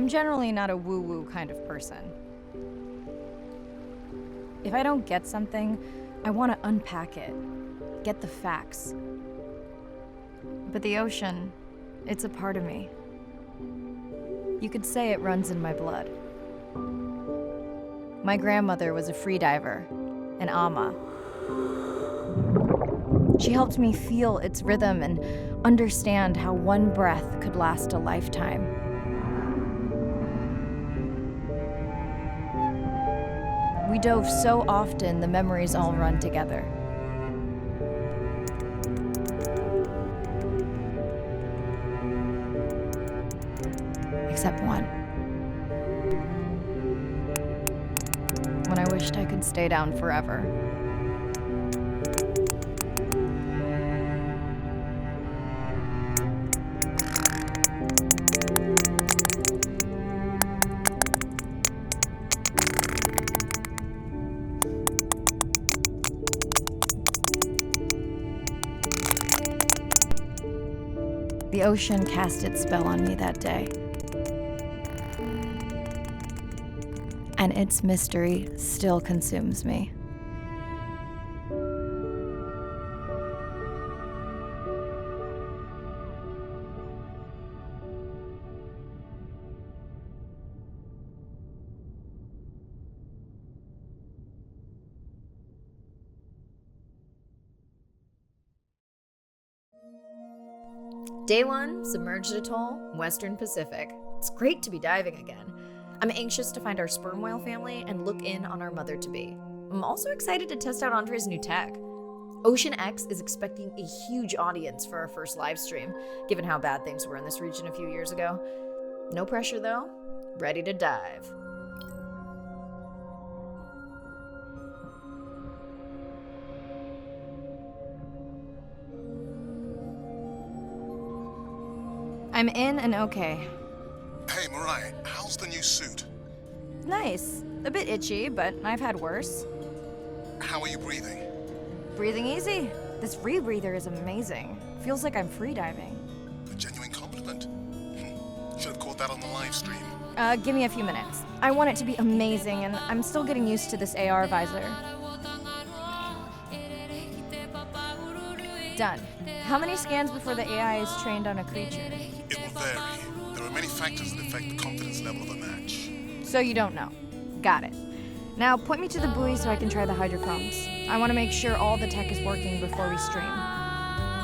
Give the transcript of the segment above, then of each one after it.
I'm generally not a woo-woo kind of person. If I don't get something, I want to unpack it, get the facts. But the ocean, it's a part of me. You could say it runs in my blood. My grandmother was a freediver, an ama. She helped me feel its rhythm and understand how one breath could last a lifetime. We dove so often, the memories all run together. Except one. When I wished I could stay down forever. The ocean cast its spell on me that day. And its mystery still consumes me. Day 1, submerged atoll, Western Pacific. It's great to be diving again. I'm anxious to find our sperm whale family and look in on our mother-to-be. I'm also excited to test out Andre's new tech. Ocean X is expecting a huge audience for our first live stream, given how bad things were in this region a few years ago. No pressure though, ready to dive. I'm in and okay. Hey, Mirai, how's the new suit? Nice. A bit itchy, but I've had worse. How are you breathing? Breathing easy. This rebreather is amazing. Feels like I'm freediving. A genuine compliment. Should have caught that on the live stream. Give me a few minutes. I want it to be amazing, and I'm still getting used to this AR visor. Done. How many scans before the AI is trained on a creature? It will vary. There are many factors that affect the confidence level of a match. So you don't know. Got it. Now point me to the buoy so I can try the hydrophones. I want to make sure all the tech is working before we stream.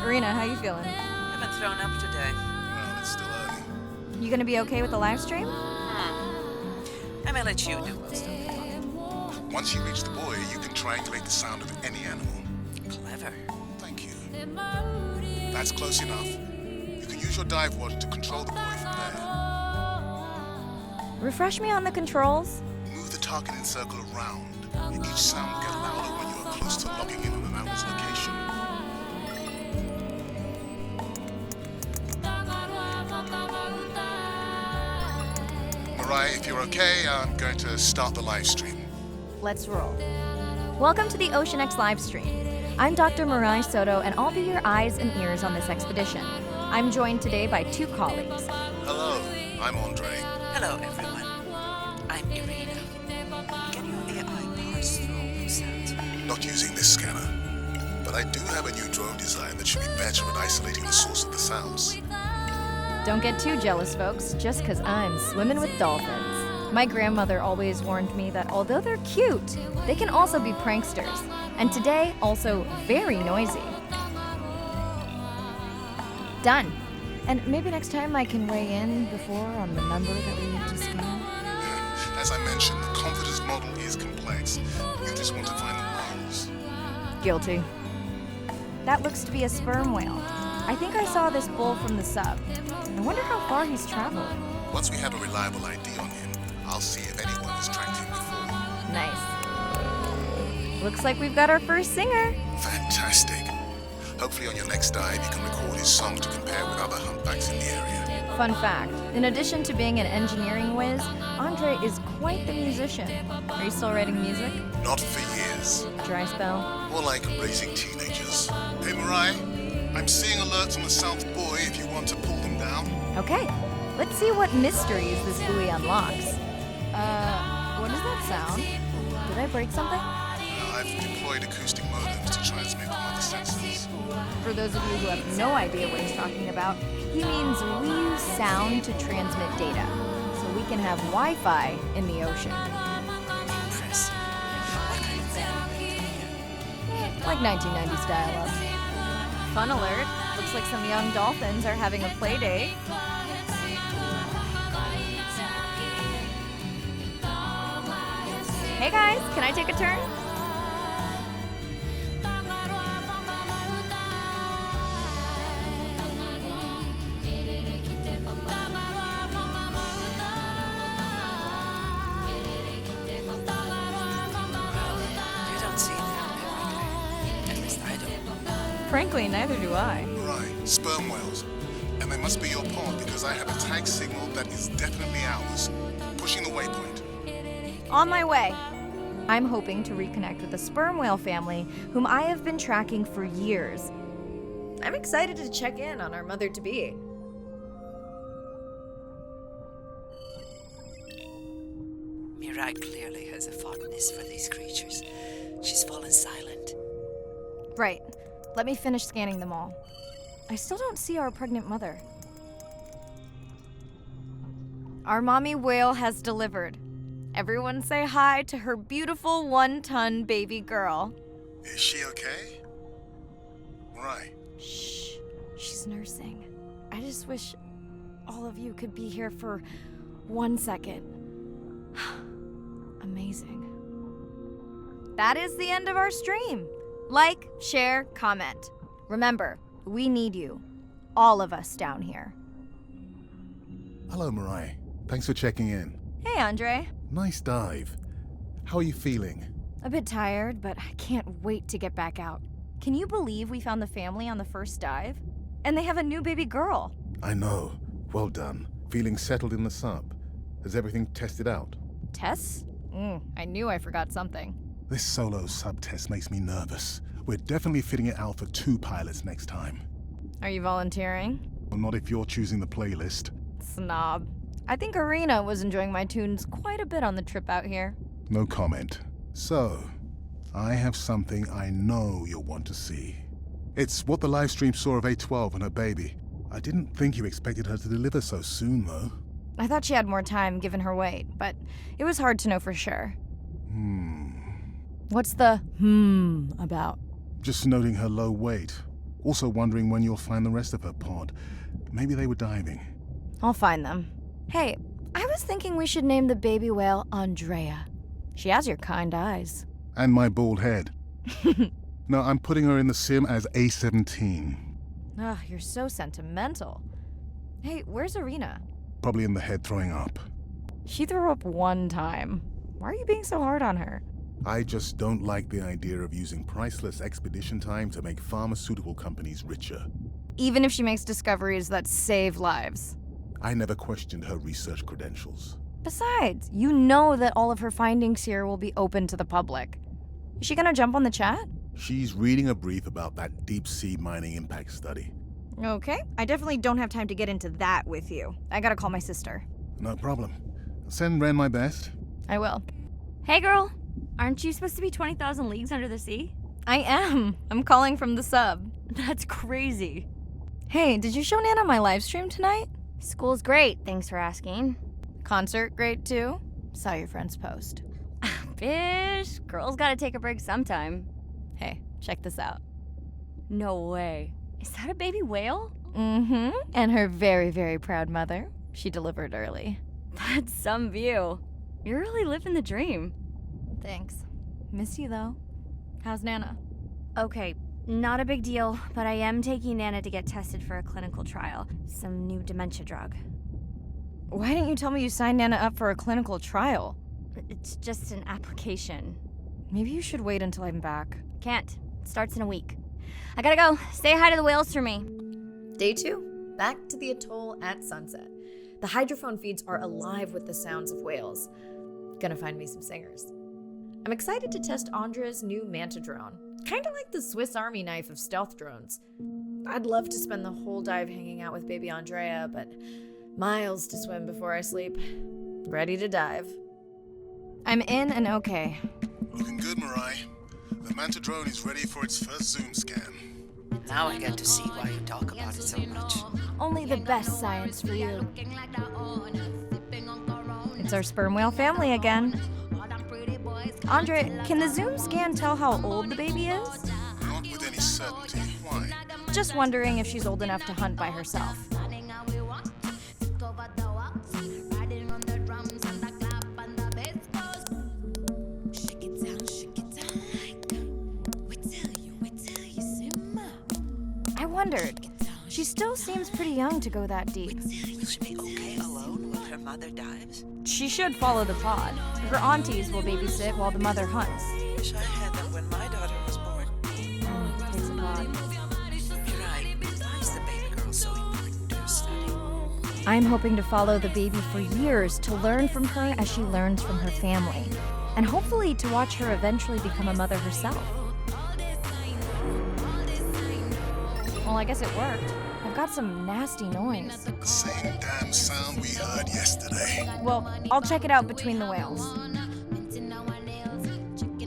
Arena, how you feeling? Haven't thrown up today. Well, it's still early. You gonna be okay with the live stream? I may let you do most of it. Once you reach the buoy, you can triangulate the sound of any animal. Clever. Thank you. That's close enough. You can use your dive watch to control the buoy from there. Refresh me on the controls. Move the targeting circle around. Each sound will get louder when you are close to logging in on an animal's location. Mirai, if you're okay, I'm going to start the live stream. Let's roll. Welcome to the Ocean X live stream. I'm Dr. Mirai Soto, and I'll be your eyes and ears on this expedition. I'm joined today by two colleagues. Hello, I'm Andre. Hello, everyone. I'm Irina. Can your AI parse through all those sounds? Not using this scanner, but I do have a new drone design that should be better at isolating the source of the sounds. Don't get too jealous, folks, just because I'm swimming with dolphins. My grandmother always warned me that although they're cute, they can also be pranksters. And today, also very noisy. Done. And maybe next time I can weigh in before on the number that we need to scan. As I mentioned, the confidence model is complex. You just want to find the rules. Guilty. That looks to be a sperm whale. I think I saw this bull from the sub. I wonder how far he's traveled. Once we have a reliable ID on him, I'll see if anyone has tracked him before. Nice. Looks like we've got our first singer. Fantastic. Hopefully on your next dive you can record his song to compare with other humpbacks in the area. Fun fact, in addition to being an engineering whiz, Andre is quite the musician. Are you still writing music? Not for years. Dry spell? More like raising teenagers. Hey Mirai, I'm seeing alerts on the south buoy if you want to pull them down. Okay. Let's see what mysteries this buoy unlocks. What does that sound? Did I break something? I've deployed acoustic modems to transmit from other sensors. For those of you who have no idea what he's talking about, he means we use sound to transmit data, so we can have Wi-Fi in the ocean. Impressive. What kind of band? Like 1990s dial-up. Fun alert. Looks like some young dolphins are having a play date. Hey guys, can I take a turn? You don't see them every day. At least I don't. Frankly, neither do I. Right, sperm whales. And they must be your pod because I have a tag signal that is definitely ours. Pushing the waypoint. On my way. I'm hoping to reconnect with the sperm whale family, whom I have been tracking for years. I'm excited to check in on our mother-to-be. Mirai clearly has a fondness for these creatures. She's fallen silent. Right. Let me finish scanning them all. I still don't see our pregnant mother. Our mommy whale has delivered. Everyone say hi to her beautiful 1-ton baby girl. Is she okay? Right. Shh. She's nursing. I just wish all of you could be here for 1 second. Amazing. That is the end of our stream. Like, share, comment. Remember, we need you. All of us down here. Hello, Mirai. Thanks for checking in. Hey, Andre. Nice dive. How are you feeling? A bit tired, but I can't wait to get back out. Can you believe we found the family on the first dive? And they have a new baby girl. I know. Well done. Feeling settled in the sub. Has everything tested out? Tests? I knew I forgot something. This solo sub test makes me nervous. We're definitely fitting it out for 2 pilots next time. Are you volunteering? Well, not if you're choosing the playlist. Snob. I think Arena was enjoying my tunes quite a bit on the trip out here. No comment. So, I have something I know you'll want to see. It's what the live stream saw of A12 and her baby. I didn't think you expected her to deliver so soon, though. I thought she had more time given her weight, but it was hard to know for sure. What's the about? Just noting her low weight. Also wondering when you'll find the rest of her pod. Maybe they were diving. I'll find them. Hey, I was thinking we should name the baby whale Andrea. She has your kind eyes. And my bald head. No, I'm putting her in the sim as A17. Ugh, you're so sentimental. Hey, where's Arena? Probably in the head throwing up. She threw up 1 time. Why are you being so hard on her? I just don't like the idea of using priceless expedition time to make pharmaceutical companies richer. Even if she makes discoveries that save lives. I never questioned her research credentials. Besides, you know that all of her findings here will be open to the public. Is she gonna jump on the chat? She's reading a brief about that deep-sea mining impact study. Okay, I definitely don't have time to get into that with you. I gotta call my sister. No problem. Send Ren my best. I will. Hey girl, aren't you supposed to be 20,000 leagues under the sea? I am. I'm calling from the sub. That's crazy. Hey, did you show Nana my live stream tonight? School's great, thanks for asking. Concert great too? Saw your friend's post. Bish, girls gotta take a break sometime. Hey, check this out. No way. Is that a baby whale? Mm-hmm. And her very, very proud mother. She delivered early. That's some view. You're really living the dream. Thanks. Miss you though. How's Nana? Okay, not a big deal, but I am taking Nana to get tested for a clinical trial. Some new dementia drug. Why didn't you tell me you signed Nana up for a clinical trial? It's just an application. Maybe you should wait until I'm back. Can't. It starts in a week. I gotta go. Say hi to the whales for me. Day 2. Back to the atoll at sunset. The hydrophone feeds are alive with the sounds of whales. Gonna find me some singers. I'm excited to test Andrea's new Manta drone. Kinda like the Swiss Army knife of stealth drones. I'd love to spend the whole dive hanging out with baby Andrea, but Miles to swim before I sleep. Ready to dive. I'm in and okay. Looking good, Mirai. The Manta drone is ready for its first zoom scan. Now I get to see why you talk about it so much. Only the best science for you. It's our sperm whale family again. Andre, can the zoom scan tell how old the baby is? Not with any certainty. Why? Just wondering if she's old enough to hunt by herself. I wondered. She still seems pretty young to go that deep. Will she be okay alone while her mother dives? She should follow the pod. Her aunties will babysit while the mother hunts. Wish I had that when my daughter was born. Takes a pod. Mirai, why is the baby girl so important to your study? I'm hoping to follow the baby for years to learn from her as she learns from her family. And hopefully to watch her eventually become a mother herself. Well, I guess it worked. I've got some nasty noise. Same damn sound we heard yesterday. Well, I'll check it out between the whales.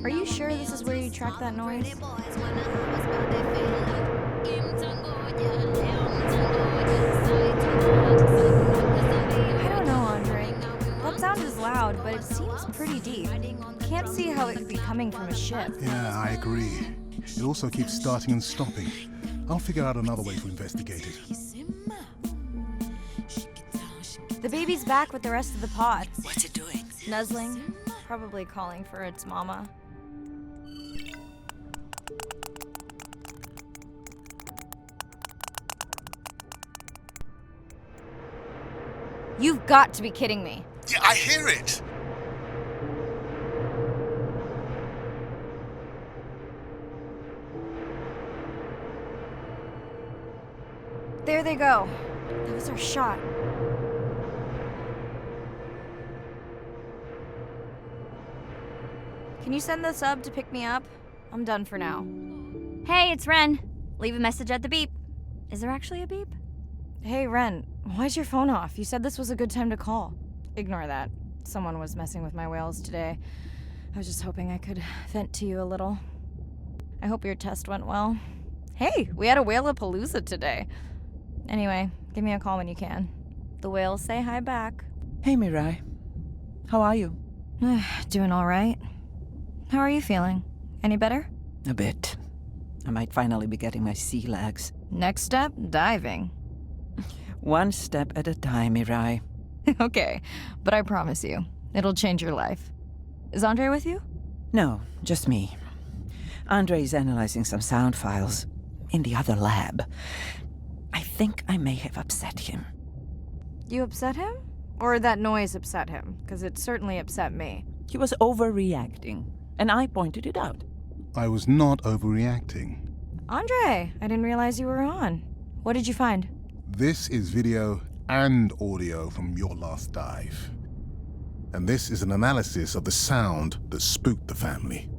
Are you sure this is where you track that noise? I don't know, Andre. That sound is loud, but it seems pretty deep. Can't see how it could be coming from a ship. Yeah, I agree. It also keeps starting and stopping. I'll figure out another way to investigate it. The baby's back with the rest of the pod. What's it doing? Nuzzling, probably calling for its mama. You've got to be kidding me. Yeah, I hear it! There they go. That was our shot. Can you send the sub to pick me up? I'm done for now. Hey, it's Ren. Leave a message at the beep. Is there actually a beep? Hey, Ren. Why's your phone off? You said this was a good time to call. Ignore that. Someone was messing with my whales today. I was just hoping I could vent to you a little. I hope your test went well. Hey, we had a whale-a-palooza today. Anyway, give me a call when you can. The whales say hi back. Hey, Mirai. How are you? Doing all right. How are you feeling? Any better? A bit. I might finally be getting my sea legs. Next step, diving. One step at a time, Mirai. Okay, but I promise you, it'll change your life. Is Andre with you? No, just me. Andre is analyzing some sound files in the other lab. I think I may have upset him. You upset him? Or that noise upset him? Because it certainly upset me. He was overreacting, and I pointed it out. I was not overreacting. Andre, I didn't realize you were on. What did you find? This is video and audio from your last dive. And this is an analysis of the sound that spooked the family.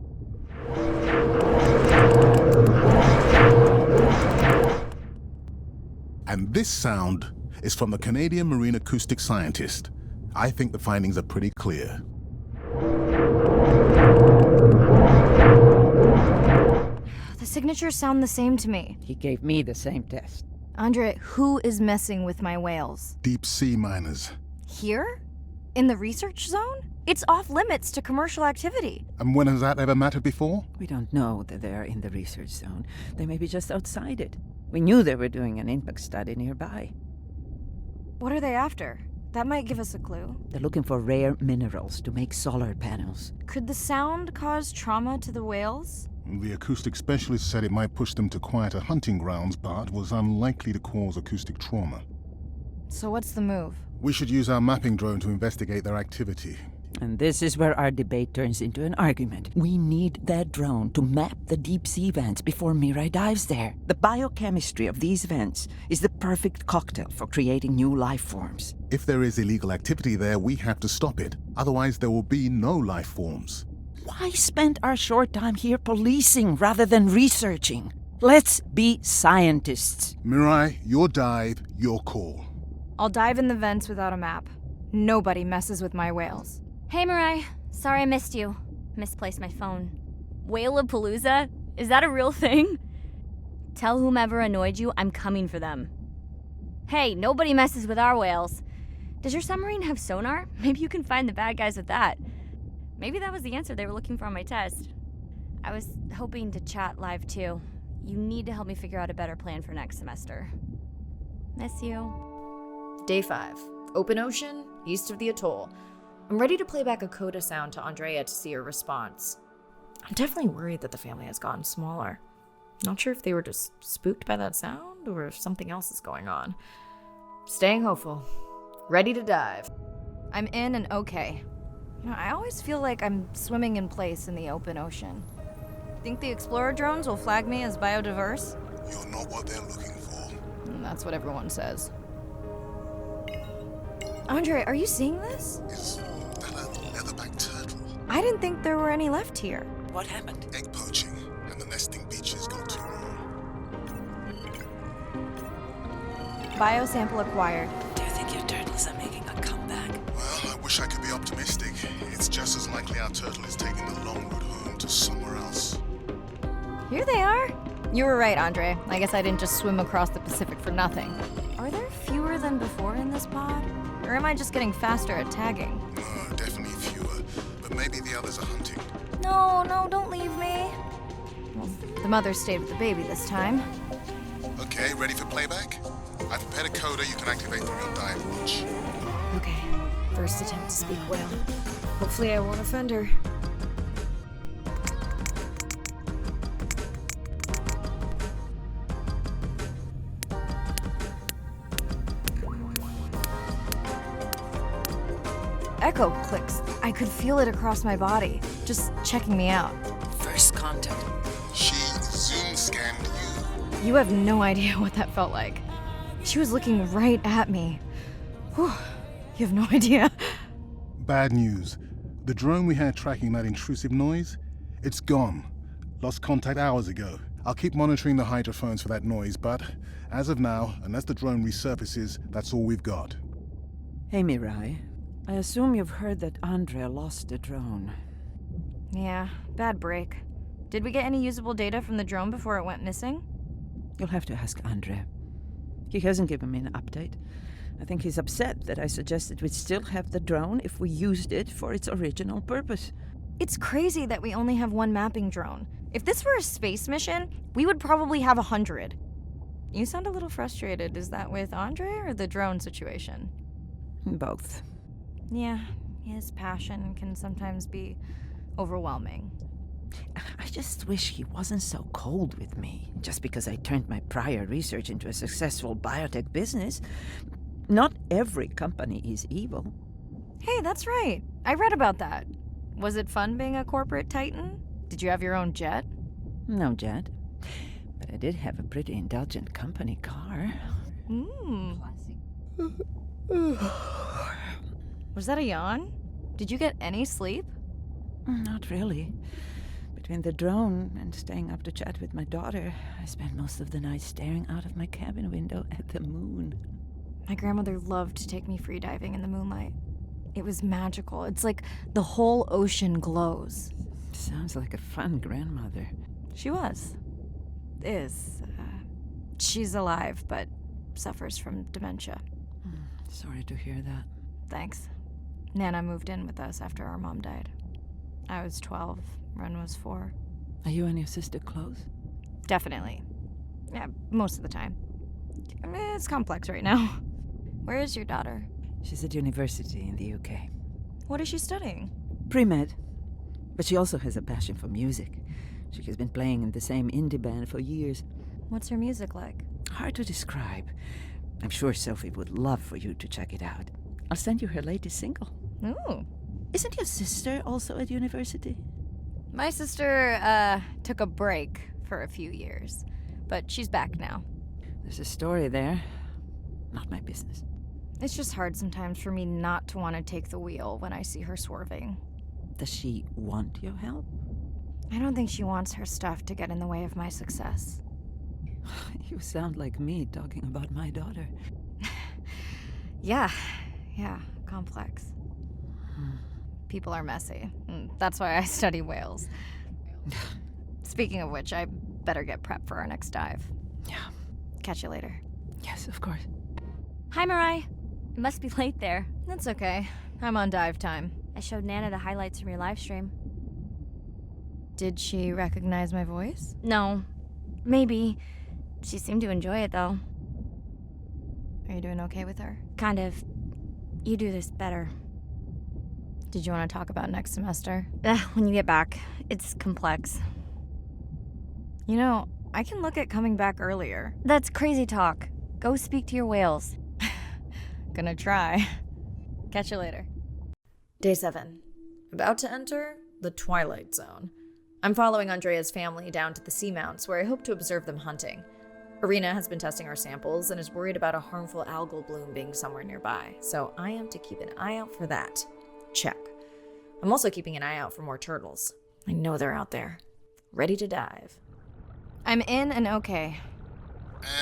And this sound is from the Canadian marine acoustic scientist. I think the findings are pretty clear. The signatures sound the same to me. He gave me the same test. Andre, who is messing with my whales? Deep sea miners. Here? In the research zone? It's off limits to commercial activity. And when has that ever mattered before? We don't know that they're in the research zone. They may be just outside it. We knew they were doing an impact study nearby. What are they after? That might give us a clue. They're looking for rare minerals to make solar panels. Could the sound cause trauma to the whales? The acoustic specialist said it might push them to quieter hunting grounds, but was unlikely to cause acoustic trauma. So what's the move? We should use our mapping drone to investigate their activity. And this is where our debate turns into an argument. We need that drone to map the deep sea vents before Mirai dives there. The biochemistry of these vents is the perfect cocktail for creating new life forms. If there is illegal activity there, we have to stop it. Otherwise, there will be no life forms. Why spend our short time here policing rather than researching? Let's be scientists. Mirai, your dive, your call. I'll dive in the vents without a map. Nobody messes with my whales. Hey, Mirai. Sorry I missed you. Misplaced my phone. Whale-a-palooza? Is that a real thing? Tell whomever annoyed you I'm coming for them. Hey, nobody messes with our whales. Does your submarine have sonar? Maybe you can find the bad guys with that. Maybe that was the answer they were looking for on my test. I was hoping to chat live too. You need to help me figure out a better plan for next semester. Miss you. Day 5. Open ocean, east of the atoll. I'm ready to play back a coda sound to Andrea to see her response. I'm definitely worried that the family has gotten smaller. Not sure if they were just spooked by that sound or if something else is going on. Staying hopeful. Ready to dive. I'm in and okay. I always feel like I'm swimming in place in the open ocean. Think the Explorer drones will flag me as biodiverse? You're not what they're looking for. That's what everyone says. Andre, are you seeing this? Is that a leatherback turtle? I didn't think there were any left here. What happened? Egg poaching, and the nesting beaches got too warm. Biosample acquired. Do you think your turtles are making a comeback? Well, I wish I could be optimistic. It's just as likely our turtle is taking the long route home to somewhere else. Here they are. You were right, Andre. I guess I didn't just swim across the Pacific for nothing. Are there fewer than before in this pod? Or am I just getting faster at tagging? No, definitely fewer, but maybe the others are hunting. No, don't leave me. Well, the mother stayed with the baby this time. Okay, ready for playback? I've prepared a coda you can activate from your dive watch. Okay, first attempt to speak whale. Hopefully I won't offend her. Echo clicks. I could feel it across my body, just checking me out. First contact. She zoom scanned you. You have no idea what that felt like. She was looking right at me. Whew, you have no idea. Bad news. The drone we had tracking that intrusive noise, it's gone. Lost contact hours ago. I'll keep monitoring the hydrophones for that noise, but as of now, unless the drone resurfaces, that's all we've got. Hey, Mirai. I assume you've heard that Andrea lost a drone. Yeah, bad break. Did we get any usable data from the drone before it went missing? You'll have to ask Andrea. He hasn't given me an update. I think he's upset that I suggested we'd still have the drone if we used it for its original purpose. It's crazy that we only have one mapping drone. If this were a space mission, we would probably have 100. You sound a little frustrated. Is that with Andre or the drone situation? Both. Yeah, his passion can sometimes be overwhelming. I just wish he wasn't so cold with me, just because I turned my prior research into a successful biotech business. Not every company is evil. Hey, that's right. I read about that. Was it fun being a corporate titan? Did you have your own jet? No jet. But I did have a pretty indulgent company car. Was that a yawn? Did you get any sleep? Not really. Between the drone and staying up to chat with my daughter, I spent most of the night staring out of my cabin window at the moon. My grandmother loved to take me freediving in the moonlight. It was magical. It's like the whole ocean glows. Sounds like a fun grandmother. She was. Is. She's alive, but suffers from dementia. Sorry to hear that. Thanks. Nana moved in with us after our mom died. I was 12. Ren was 4. Are you and your sister close? Definitely. Yeah, most of the time. I mean, it's complex right now. Where is your daughter? She's at university in the UK. What is she studying? Pre-med. But she also has a passion for music. She has been playing in the same indie band for years. What's her music like? Hard to describe. I'm sure Sophie would love for you to check it out. I'll send you her latest single. Ooh. Isn't your sister also at university? My sister, took a break for a few years. But she's back now. There's a story there. Not my business. It's just hard sometimes for me not to want to take the wheel when I see her swerving. Does she want your help? I don't think she wants her stuff to get in the way of my success. You sound like me talking about my daughter. Yeah, complex. People are messy. That's why I study whales. Speaking of which, I better get prepped for our next dive. Yeah. Catch you later. Yes, of course. Hi, Mirai. It must be late there. That's okay. I'm on dive time. I showed Nana the highlights from your live stream. Did she recognize my voice? No. Maybe. She seemed to enjoy it, though. Are you doing okay with her? Kind of. You do this better. Did you want to talk about next semester? When you get back. It's complex. You know, I can look at coming back earlier. That's crazy talk. Go speak to your whales. Gonna try. Catch you later. Day 7. About to enter the Twilight Zone. I'm following Andrea's family down to the seamounts where I hope to observe them hunting. Irina has been testing our samples and is worried about a harmful algal bloom being somewhere nearby, so I am to keep an eye out for that. Check. I'm also keeping an eye out for more turtles. I know they're out there, ready to dive. I'm in and okay.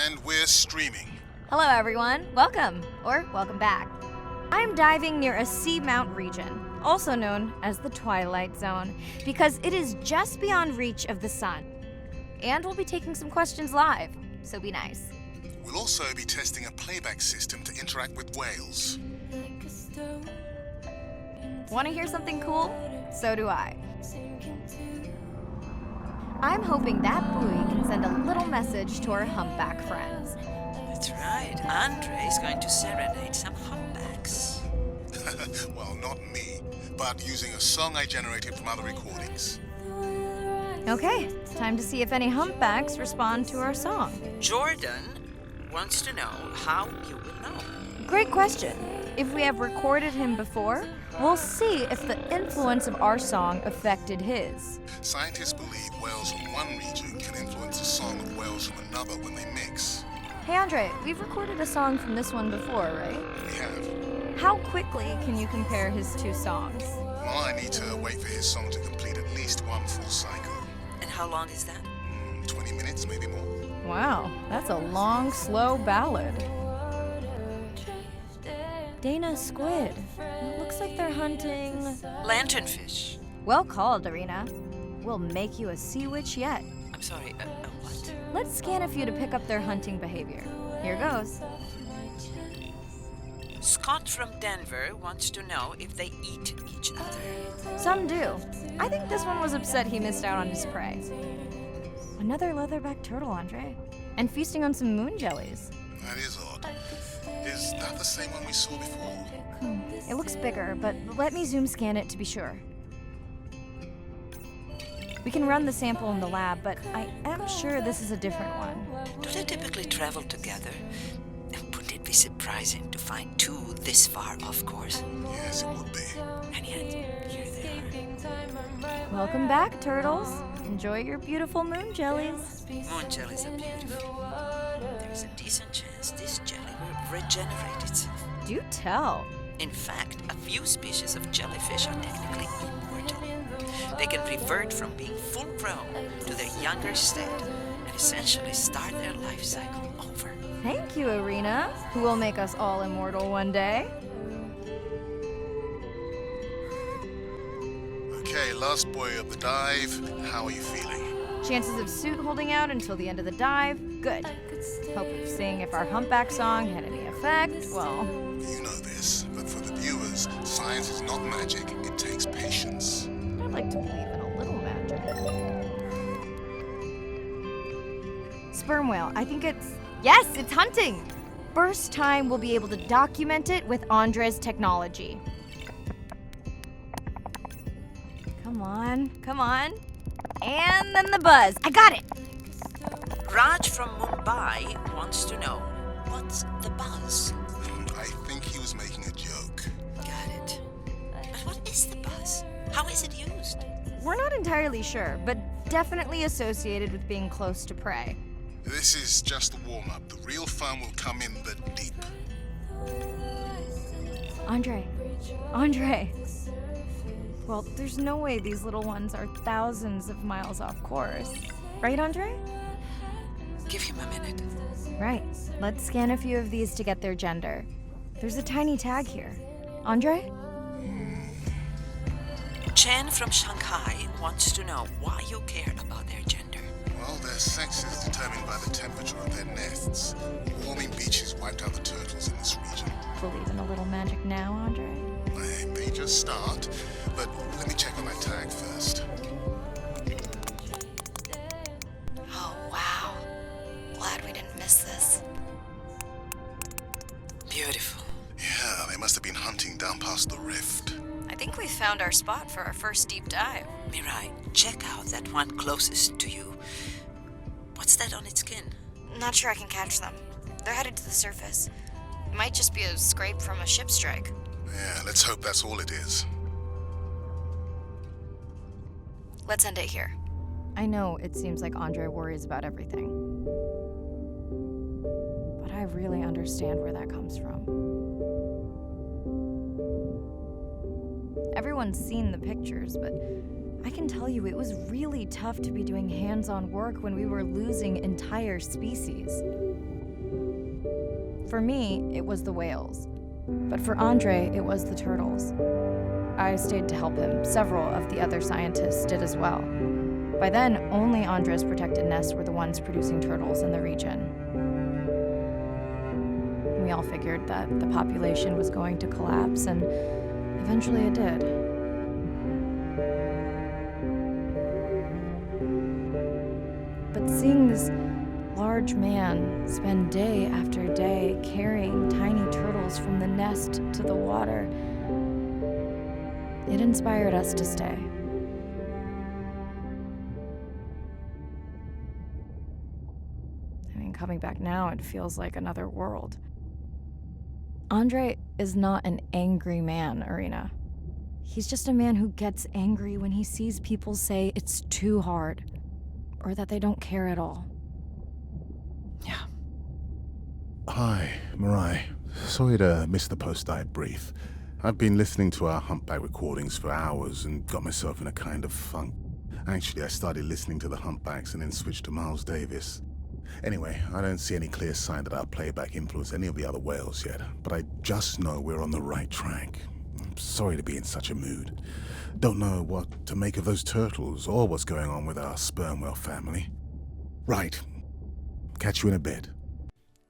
And we're streaming. Hello, everyone. Welcome, or welcome back. I'm diving near a seamount region, also known as the Twilight Zone, because it is just beyond reach of the sun. And we'll be taking some questions live, so be nice. We'll also be testing a playback system to interact with whales. Want to hear something cool? So do I. I'm hoping that buoy can send a little message to our humpback friends. That's right. Andre is going to serenade some humpbacks. Well, not me, but using a song I generated from other recordings. Okay, time to see if any humpbacks respond to our song. Jordan wants to know how you will know. Great question. If we have recorded him before, we'll see if the influence of our song affected his. Scientists believe whales from one region can influence the song of whales from another when they mix. Hey Andre, we've recorded a song from this one before, right? We have. How quickly can you compare his two songs? Well, I need to wait for his song to complete at least one full cycle. And how long is that? 20 minutes, maybe more. Wow, that's a long, slow ballad. Dana Squid. It looks like they're hunting. Lanternfish. Well called, Irina. We'll make you a sea witch yet. I'm sorry, what? Let's scan a few to pick up their hunting behavior. Here goes. Scott from Denver wants to know if they eat each other. Some do. I think this one was upset he missed out on his prey. Another leatherback turtle, Andre. And feasting on some moon jellies. That is odd. Is that the same one we saw before? It looks bigger, but let me zoom scan it to be sure. We can run the sample in the lab, but I am sure this is a different one. Do they typically travel together? Would it be surprising to find two this far off course? Yes, it would be. And yet, here they are. Welcome back, turtles. Enjoy your beautiful moon jellies. Moon jellies are beautiful. There's a decent chance this jelly will regenerate itself. Do tell. In fact, a few species of jellyfish are technically immortal. They can revert from being full-grown to their younger state and essentially start their life cycle over. Thank you, Irina, who will make us all immortal one day. Okay, last boy of the dive. How are you feeling? Chances of suit holding out until the end of the dive? Good. Hope of seeing if our humpback song had any effect, well... You know this, but for the viewers, science is not magic. It takes patience. I'd like to believe in a little magic. Sperm whale, I think it's... Yes, it's hunting! First time we'll be able to document it with Andre's technology. Come on, come on. And then the buzz. I got it! Raj from Mumbai wants to know, what's the buzz? I think he was making a joke. Got it. But what is the buzz? How is it used? We're not entirely sure, but definitely associated with being close to prey. This is just the warm-up. The real fun will come in the deep. Andre. Well, there's no way these little ones are thousands of miles off course. Right, Andre? Give him a minute. Right. Let's scan a few of these to get their gender. There's a tiny tag here. Andre? Chen from Shanghai wants to know why you care about their gender. Well, their sex is determined by the temperature of their nests. Warming beaches wiped out the turtles in this region. Believe in a little magic now, Andre? They just start, but let me check on that tag first. Oh, wow. Glad we didn't miss this. Beautiful. Yeah, they must have been hunting down past the rift. I think we found our spot for our first deep dive. Mirai, check out that one closest to you. What's that on its skin? Not sure I can catch them. They're headed to the surface. It might just be a scrape from a ship strike. Yeah, let's hope that's all it is. Let's end it here. I know it seems like Andre worries about everything. But I really understand where that comes from. Everyone's seen the pictures, but I can tell you it was really tough to be doing hands-on work when we were losing entire species. For me, it was the whales. But for Andre, it was the turtles. I stayed to help him. Several of the other scientists did as well. By then, only Andre's protected nests were the ones producing turtles in the region. We all figured that the population was going to collapse, and eventually it did. But seeing this large man spend day after day carrying tiny turtles from the nest to the water, it inspired us to stay. I mean, coming back now, it feels like another world. Andre is not an angry man, Irina. He's just a man who gets angry when he sees people say it's too hard, or that they don't care at all. Yeah. Hi, Mirai. Sorry to miss the post-dive brief. I've been listening to our humpback recordings for hours and got myself in a kind of funk. Actually, I started listening to the humpbacks and then switched to Miles Davis. Anyway, I don't see any clear sign that our playback influenced any of the other whales yet, but I just know we're on the right track. I'm sorry to be in such a mood. Don't know what to make of those turtles or what's going on with our sperm whale family. Right. Catch you in a bit.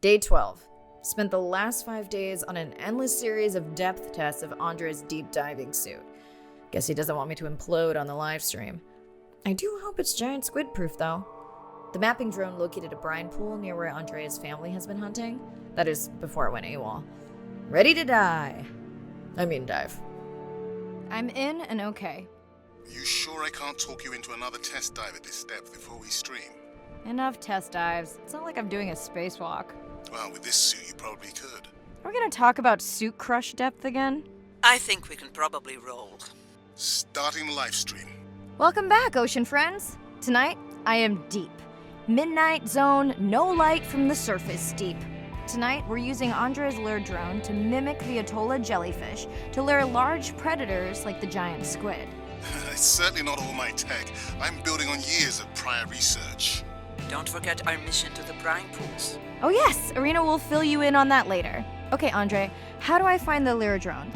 Day 12. Spent the last 5 days on an endless series of depth tests of Andre's deep diving suit. Guess he doesn't want me to implode on the live stream. I do hope it's giant squid proof though. The mapping drone located a brine pool near where Andre's family has been hunting. That is, before it went AWOL. Ready to dive. I'm in and okay. You sure I can't talk you into another test dive at this depth before we stream? Enough test dives. It's not like I'm doing a spacewalk. Well, with this suit, you probably could. Are we gonna talk about suit crush depth again? I think we can probably roll. Starting the live stream. Welcome back, ocean friends. Tonight, I am deep. Midnight zone, no light from the surface deep. Tonight, we're using Andre's lure drone to mimic the Atolla jellyfish to lure large predators like the giant squid. It's certainly not all my tech. I'm building on years of prior research. Don't forget our mission to the brine pools. Oh yes, Irina will fill you in on that later. Okay, Andre, how do I find the lure drone?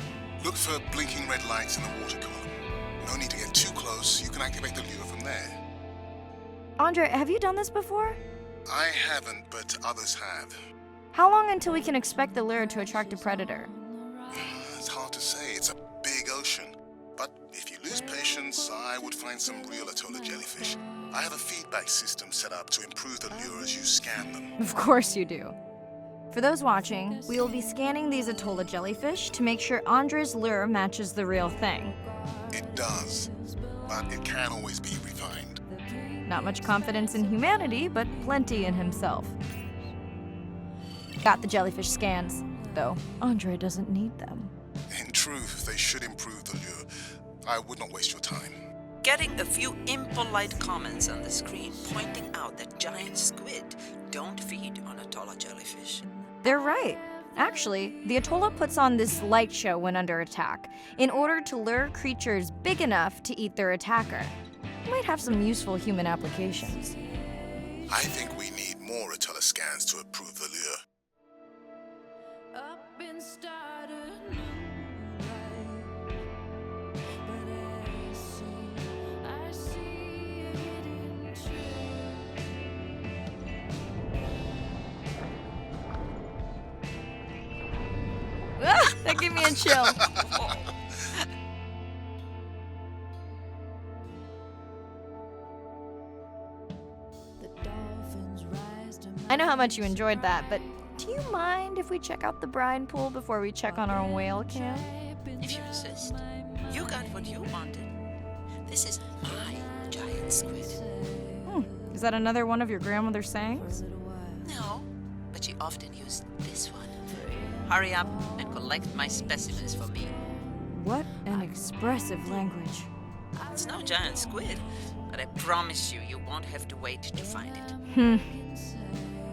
Look for blinking red lights in the water column. No need to get too close. You can activate the lure from there. Andre, have you done this before? I haven't, but others have. How long until we can expect the lure to attract a predator? It's hard to say. It's a big ocean. But if you lose patience, I would find some real Atolla jellyfish. I have a feedback system set up to improve the lure as you scan them. Of course you do. For those watching, we will be scanning these Atolla jellyfish to make sure Andre's lure matches the real thing. It does, but it can always be refined. Not much confidence in humanity, but plenty in himself. Got the jellyfish scans, though Andre doesn't need them. In truth, they should improve the lure. I would not waste your time. Getting a few impolite comments on the screen pointing out that giant squid don't feed on Atolla jellyfish. They're right. Actually, the Atolla puts on this light show when under attack, in order to lure creatures big enough to eat their attacker. It might have some useful human applications. I think we need more Atolla scans to improve the lure. Up in stars. That gave me a chill. I know how much you enjoyed that, but do you mind if we check out the brine pool before we check on our whale cam? If you insist. You got what you wanted. This is my giant squid. Is that another one of your grandmother's sayings? No, but she often used this one. Hurry up and collect my specimens for me. What an expressive language. It's no giant squid, but I promise you, you won't have to wait to find it.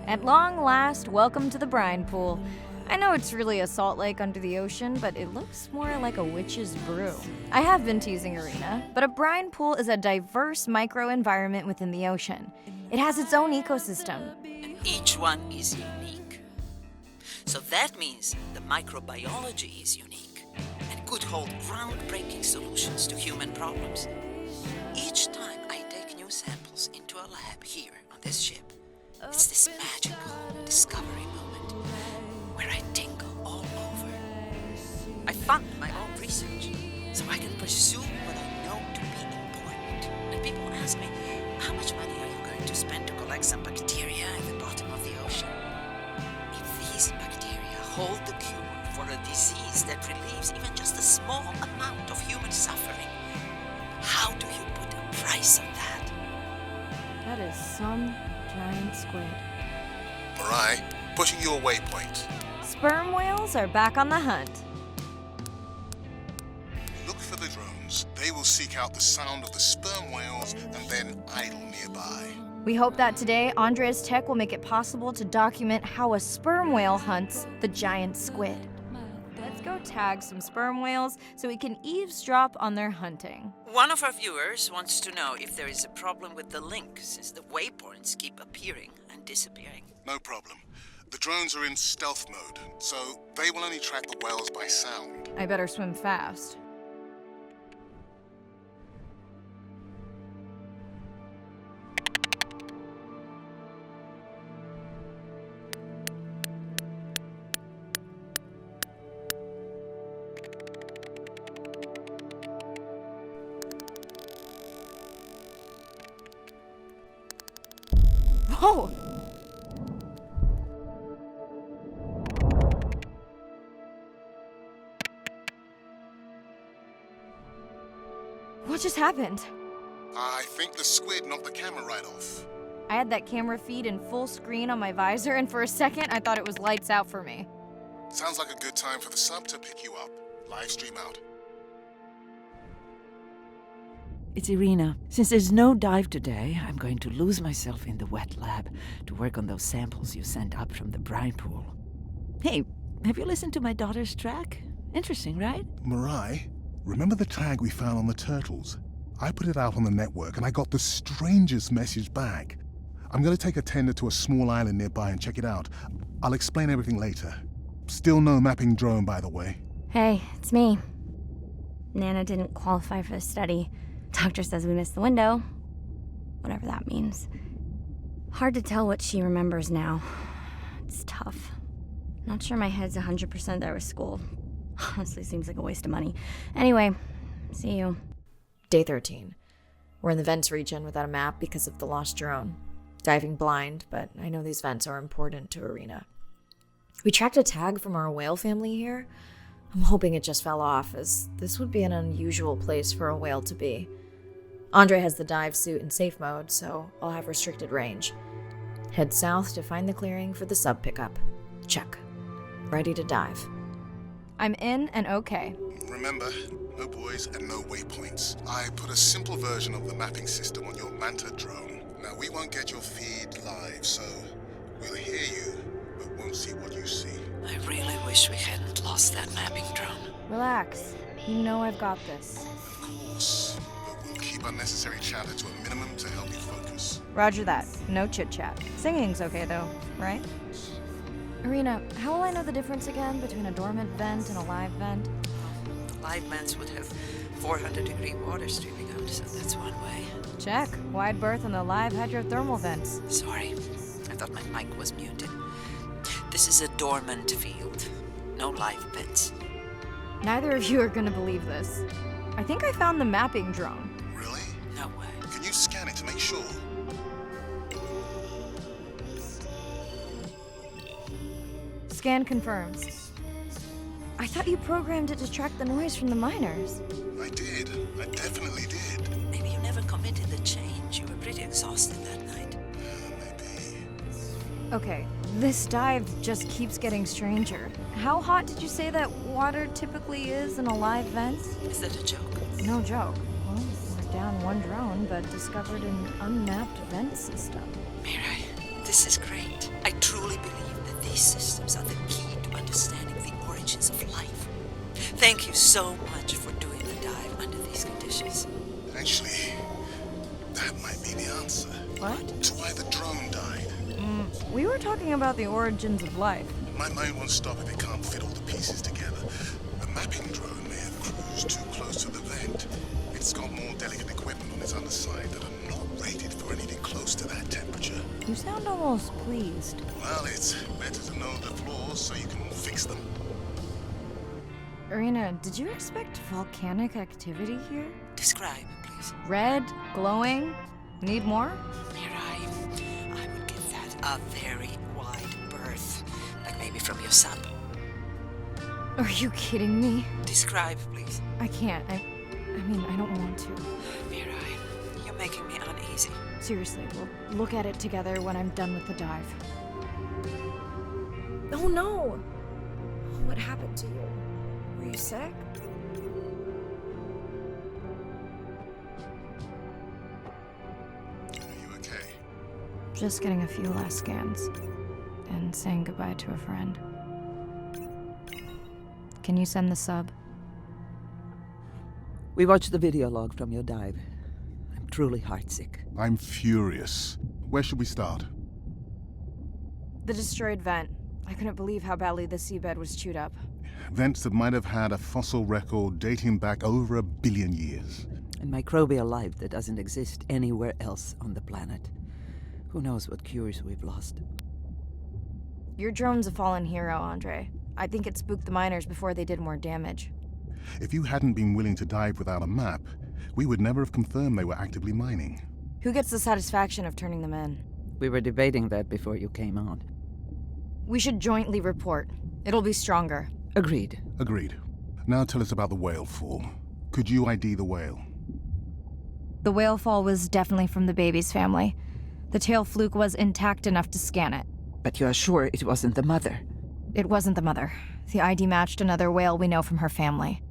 At long last, welcome to the brine pool. I know it's really a salt lake under the ocean, but it looks more like a witch's brew. I have been teasing Irina, but a brine pool is a diverse microenvironment within the ocean. It has its own ecosystem. And each one is unique. So that means the microbiology is unique and could hold groundbreaking solutions to human problems. Each time I take new samples into a lab here on this ship, it's this magical discovery moment where I tingle all over. I fund my own research so I can pursue what I know to be important. And people ask me, how much money are you going to spend to collect some bacteria at the bottom of the ocean? If these bacteria hold the cure for a disease that relieves even just a small amount of human suffering, how do you put a price on that? That is some giant squid. Mirai, pushing your waypoint. Sperm whales are back on the hunt. Look for the drones. They will seek out the sound of the sperm whales and then idle nearby. We hope that today, Andrea's tech will make it possible to document how a sperm whale hunts the giant squid. Let's go tag some sperm whales so we can eavesdrop on their hunting. One of our viewers wants to know if there is a problem with the link, since the waypoints keep appearing and disappearing. No problem. The drones are in stealth mode, so they will only track the whales by sound. I better swim fast. Whoa! What just happened? I think the squid knocked the camera right off. I had that camera feed in full screen on my visor, and for a second I thought it was lights out for me. Sounds like a good time for the sub to pick you up. Live stream out. It's Irina. Since there's no dive today, I'm going to lose myself in the wet lab to work on those samples you sent up from the brine pool. Hey, have you listened to my daughter's track? Interesting, right? Mirai, remember the tag we found on the turtles? I put it out on the network and I got the strangest message back. I'm going to take a tender to a small island nearby and check it out. I'll explain everything later. Still no mapping drone, by the way. Hey, it's me. Nana didn't qualify for the study. Doctor says we missed the window. Whatever that means. Hard to tell what she remembers now. It's tough. Not sure my head's 100% there with school. Honestly, seems like a waste of money. Anyway, see you. Day 13. We're in the vents region without a map because of the lost drone. Diving blind, but I know these vents are important to Irina. We tracked a tag from our whale family here. I'm hoping it just fell off, as this would be an unusual place for a whale to be. Andre has the dive suit in safe mode, so I'll have restricted range. Head south to find the clearing for the sub pickup. Check. Ready to dive. I'm in and okay. Remember, no buoys and no waypoints. I put a simple version of the mapping system on your Manta drone. Now, we won't get your feed live, so we'll hear you, but won't see what you see. I really wish we hadn't lost that mapping drone. Relax. You know I've got this. Of course, but we'll keep unnecessary chatter to a minimum to help you focus. Roger that. No chit-chat. Singing's okay though, right? Irina, how will I know the difference again between a dormant vent and a live vent? The live vents would have 400-degree water streaming out, so that's one way. Check. Wide berth in the live hydrothermal vents. Sorry, I thought my mic was muted. This is a dormant field. No live vents. Neither of you are gonna believe this. I think I found the mapping drone. Really? No way. Can you scan it to make sure? Scan confirms. I thought you programmed it to track the noise from the miners. I did. I definitely did. Maybe you never committed the change. You were pretty exhausted that night. Maybe. Okay, this dive just keeps getting stranger. How hot did you say that water typically is in a live vent? Is that a joke? No joke. Well, we're down one drone, but discovered an unmapped vent system. Mirai, this is great. I truly believe that these systems are the key to understanding the origins of life. Thank you so much for doing the dive under these conditions. Actually, that might be the answer. What? To why the drone died. We were talking about the origins of life. My mind won't stop if it can't fit all the pieces together. The mapping drone may have cruised too close to the vent. It's got more delicate equipment on its underside that are not rated for anything close to that temperature. You sound almost pleased. Well, it's better to know the flaws so you can fix them. Irina, did you expect volcanic activity here? Describe, please. Red, glowing. Need more? Mirai, I would give that a very wide berth. Like maybe from your sub. Are you kidding me? Describe, please. I can't. I mean, I don't want to. Mirai, you're making me uneasy. Seriously, we'll look at it together when I'm done with the dive. Oh no! What happened to you? Were you sick? Are you okay? Just getting a few last scans. And saying goodbye to a friend. Can you send the sub? We watched the video log from your dive. I'm truly heartsick. I'm furious. Where should we start? The destroyed vent. I couldn't believe how badly the seabed was chewed up. Vents that might have had a fossil record dating back over 1 billion years. And microbial life that doesn't exist anywhere else on the planet. Who knows what cures we've lost. Your drone's a fallen hero, Andre. I think it spooked the miners before they did more damage. If you hadn't been willing to dive without a map, we would never have confirmed they were actively mining. Who gets the satisfaction of turning them in? We were debating that before you came on. We should jointly report. It'll be stronger. Agreed. Agreed. Now tell us about the whale fall. Could you ID the whale? The whale fall was definitely from the baby's family. The tail fluke was intact enough to scan it. But you are sure it wasn't the mother? It wasn't the mother. The ID matched another whale we know from her family.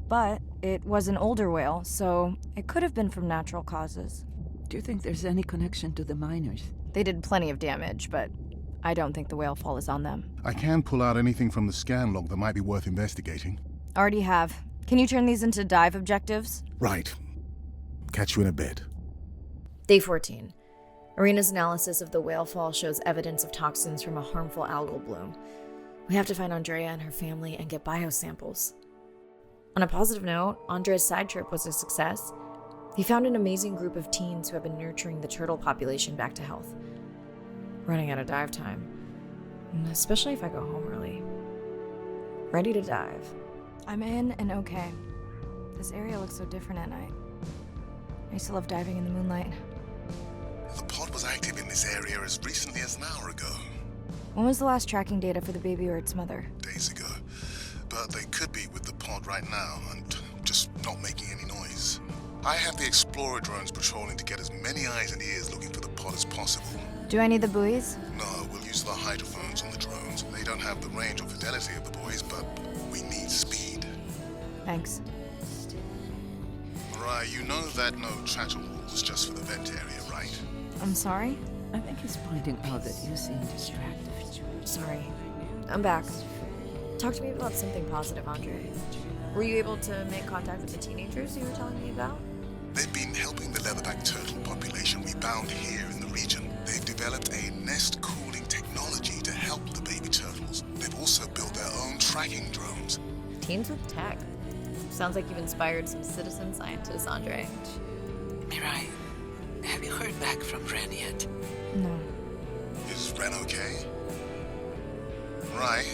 But it was an older whale, so it could have been from natural causes. Do you think there's any connection to the miners? They did plenty of damage, but I don't think the whale fall is on them. I can pull out anything from the scan log that might be worth investigating. Already have. Can you turn these into dive objectives? Right. Catch you in a bit. Day 14. Irina's analysis of the whale fall shows evidence of toxins from a harmful algal bloom. We have to find Andrea and her family and get biosamples. On a positive note, Andrea's side trip was a success. He found an amazing group of teens who have been nurturing the turtle population back to health. Running out of dive time, especially if I go home early. Ready to dive. I'm in and okay. This area looks so different at night. I used to love diving in the moonlight. The pod was active in this area as recently as an hour ago. When was the last tracking data for the baby or its mother? Days ago. But they could be with the pod right now and just not making any noise. I have the Explorer drones patrolling to get as many eyes and ears looking for the pod as possible. Do I need the buoys? No, we'll use the hydrophones on the drones. They don't have the range or fidelity of the boys, but we need speed. Thanks. Mariah, you know that no tratter rules just for the vent area, right? I'm sorry? I think he's pointing out that you seem distracted. Sorry. I'm back. Talk to me about something positive, Andre. Were you able to make contact with the teenagers you were telling me about? They've been helping the leatherback turtle population rebound here in the region. They've developed a nest cooling technology to help the baby turtles. They've also built their own tracking drones. Teens with tech. Sounds like you've inspired some citizen scientists, Andre. Mirai, have you heard back from Ren yet? No. Is Ren okay? Mariah,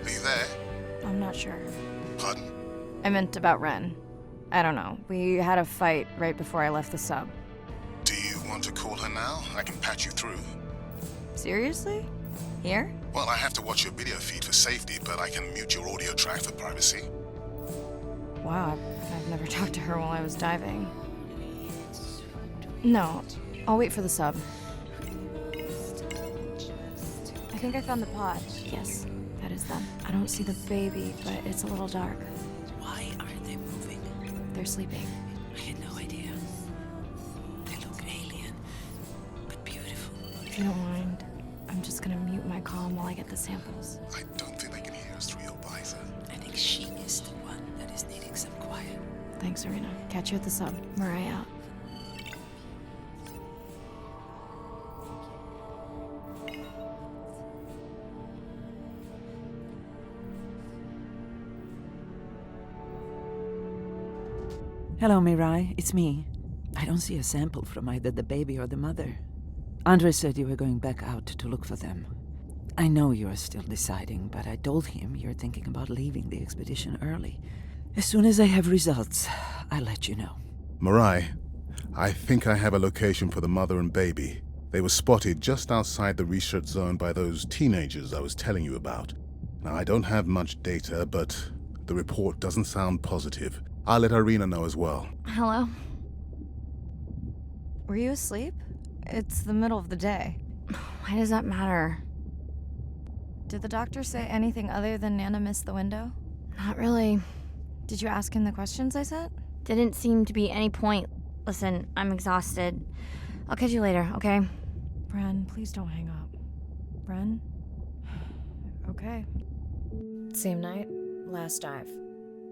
are you there? I'm not sure. Pardon? I meant about Ren. I don't know. We had a fight right before I left the sub. Do you want to call her now? I can patch you through. Seriously? Here? Well, I have to watch your video feed for safety, but I can mute your audio track for privacy. Wow, I've never talked to her while I was diving. No, I'll wait for the sub. I think I found the pod. Yes, that is them. I don't see the baby, but it's a little dark. Why aren't they moving? They're sleeping. I had no idea. They look alien, but beautiful. If you don't mind, I'm just gonna mute my comm while I get the samples. I don't think they can hear us through your visor. I think she is the one that is needing some quiet. Thanks, Serena. Catch you at the sub. Mirai out. Hello, Mirai. It's me. I don't see a sample from either the baby or the mother. Andre said you were going back out to look for them. I know you are still deciding, but I told him you're thinking about leaving the expedition early. As soon as I have results, I'll let you know. Mirai, I think I have a location for the mother and baby. They were spotted just outside the research zone by those teenagers I was telling you about. Now, I don't have much data, but the report doesn't sound positive. I'll let Irina know as well. Hello? Were you asleep? It's the middle of the day. Why does that matter? Did the doctor say anything other than Nana missed the window? Not really. Did you ask him the questions I sent? Didn't seem to be any point. Listen, I'm exhausted. I'll catch you later, okay? Bren, please don't hang up. Bren? Okay. Same night, last dive.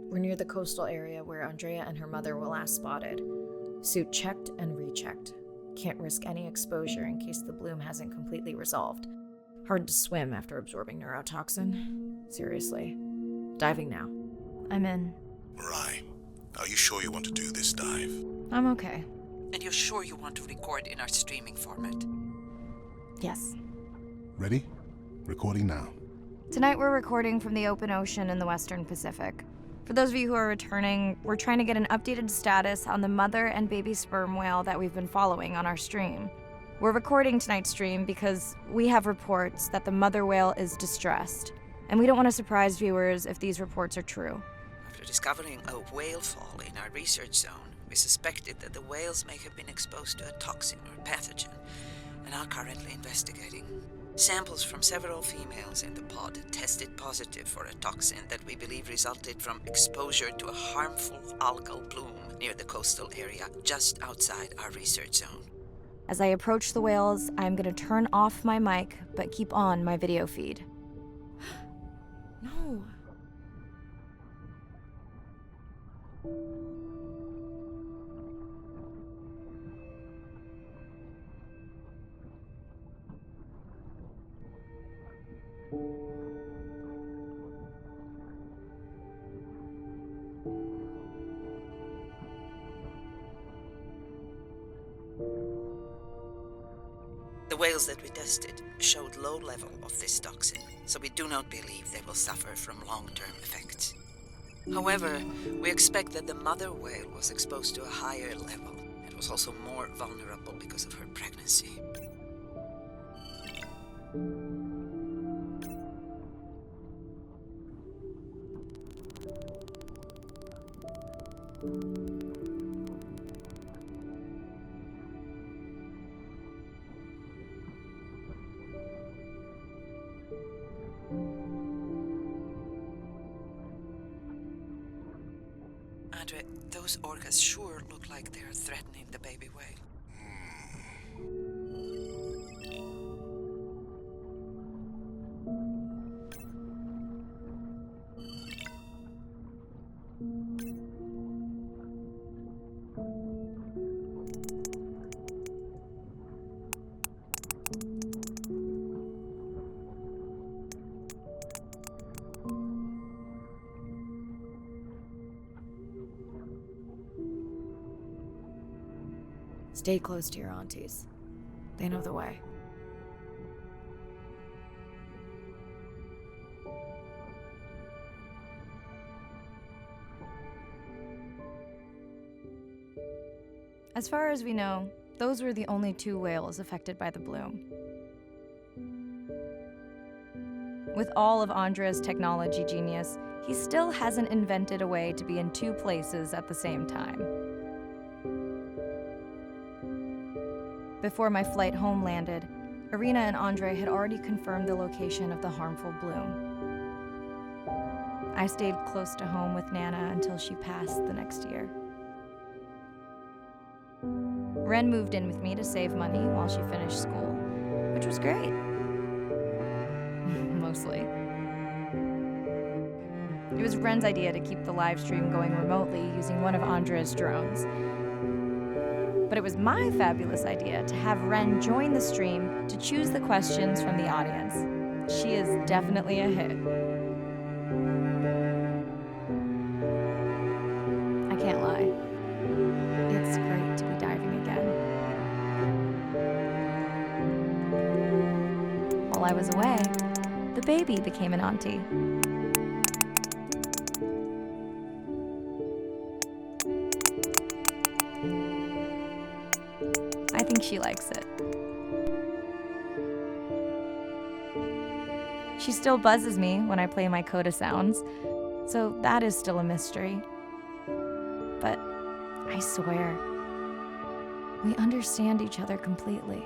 We're near the coastal area where Andrea and her mother were last spotted. Suit checked and rechecked. Can't risk any exposure in case the bloom hasn't completely resolved. Hard to swim after absorbing neurotoxin. Seriously. Diving now. I'm in. Mirai, are you sure you want to do this dive? I'm okay. And you're sure you want to record in our streaming format? Yes. Ready? Recording now. Tonight we're recording from the open ocean in the Western Pacific. For those of you who are returning, we're trying to get an updated status on the mother and baby sperm whale that we've been following on our stream. We're recording tonight's stream because we have reports that the mother whale is distressed, and we don't want to surprise viewers if these reports are true. After discovering a whale fall in our research zone, we suspected that the whales may have been exposed to a toxin or pathogen, and are currently investigating. Samples from several females in the pod tested positive for a toxin that we believe resulted from exposure to a harmful algal bloom near the coastal area just outside our research zone. As I approach the whales, I'm going to turn off my mic, but keep on my video feed. No. The whales that we tested showed low level of this toxin, so we do not believe they will suffer from long-term effects. However, we expect that the mother whale was exposed to a higher level and was also more vulnerable because of her pregnancy. Andre, those orcas sure look like they're threatening the baby whale. Stay close to your aunties. They know the way. As far as we know, those were the only 2 whales affected by the bloom. With all of Andre's technology genius, he still hasn't invented a way to be in 2 places at the same time. Before my flight home landed, Irina and Andre had already confirmed the location of the harmful bloom. I stayed close to home with Nana until she passed the next year. Ren moved in with me to save money while she finished school, which was great. Mostly. It was Ren's idea to keep the live stream going remotely using one of Andre's drones. But it was my fabulous idea to have Ren join the stream to choose the questions from the audience. She is definitely a hit. I can't lie. It's great to be diving again. While I was away, the baby became an auntie. I think she likes it. She still buzzes me when I play my coda sounds, so that is still a mystery. But I swear, we understand each other completely.